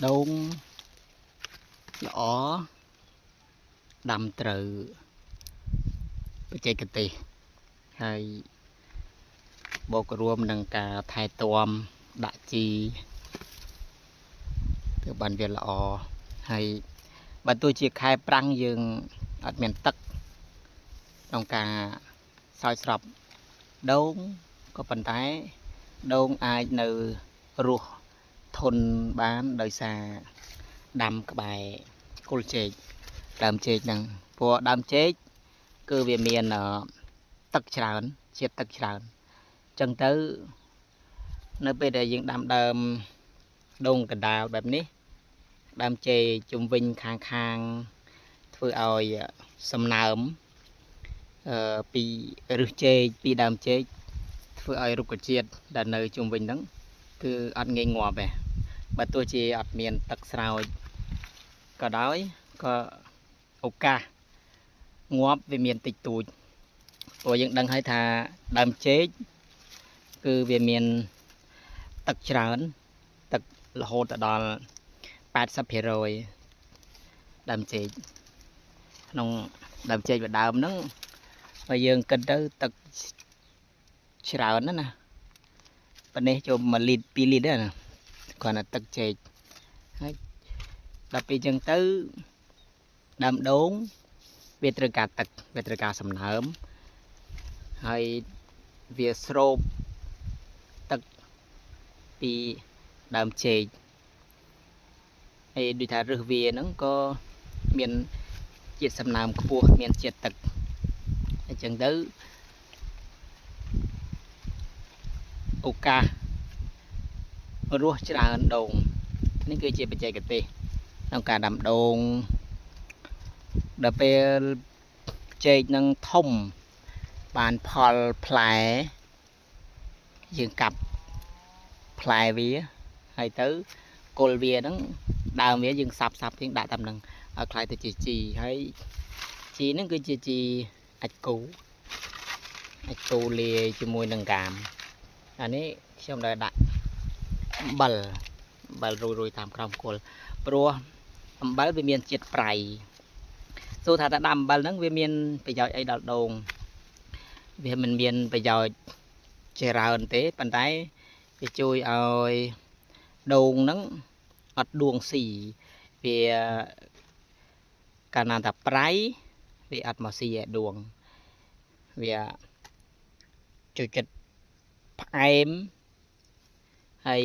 ដូងល្អដាំត្រូវបច្ចេកទេសហើយបូករួមនឹងការថែទាំដាក់ជីទើបបានវាល្អហើយបើទោះជាខែប្រាំងយើងអត់មានទឹកក្នុងការស្រោចស្រពដូងក៏ប៉ុន្តែដូងអាចនៅរស់ធន់បានដោយសារដាំក្បែរគល់ចេកដើមចេកហ្នឹងព្រោះដើមចេកគឺវាមានទឹកច្រើនជាតិទឹកច្រើនអញ្ចឹងទៅនៅពេលដែលយើងដាំដើមដូងកណ្ដាលបែបនេះដើមចេកជុំវិញខាងធ្វើឲ្យសំណើមពីឫសចេកពីដើមចេកធ្វើឲ្យរុក្ខជាតិដែលនៅជុំវិញហ្នឹងគឺអត់ងាយងាប់ទេបើទោះជាអត់មានទឹកស្រោចក៏ដោយក៏ឱកាសងាប់វាមានតិចតួចព្រោះយើងដឹងហើយថាដើមចេកគឺវាមានទឹកច្រើនទឹករហូតដល់ 80% ដើមចេកក្នុងដើមចេកមួយដើមហ្នឹងបើយើងគិតទៅទឹកច្រើនណាប៉ុន្នេះចូល1លីត្រ2លីត្រទេណាគ្រាន់តែទឹកចេកហើយដល់ពេលអញ្ចឹងទៅដើមដូងវាត្រូវការទឹកវាត្រូវការសំណើមហើយវាស្រូបទឹកពីដើមចេកហើយដូចថាឫសវាហ្នឹងក៏មានជាតិសំណើមខ្ពស់មានជាតិទឹកអញ្ចឹងទៅឱកាសរស់ច្រើនដូងនេះគឺជាបច្ចេកទេសក្នុងការដាំដូងដល់ពេលចេកនឹងធំបានផលផ្លែយើងកាប់ផ្លែវាហើយទៅគល់វាហ្នឹងដើមវាយើងសាប់យើងដាក់តាមនឹងឲ្យខ្លាយទៅជាជីហើយជីហ្នឹងគឺជាជីអាចគូលាយជាមួយនឹងកាមអានេះខ្ញុំដែលដាក់អំបិលរួយតាមក្រោមគល់ព្រោះអំបិលវាមានជាតិប្រៃសួរថាដាក់អំបិលហ្នឹងវាមានប្រយោជន៍អីដល់ដូងវាមិនមានប្រយោជន៍ច្រើនទេប៉ុន្តែវាជួយឲ្យដូងហ្នឹងអត់ដួងស៊ីវាកាលណាថាប្រៃវាអត់មកស៊ីឲ្យដួងវាជួយចិត្តផ្អែមហើយ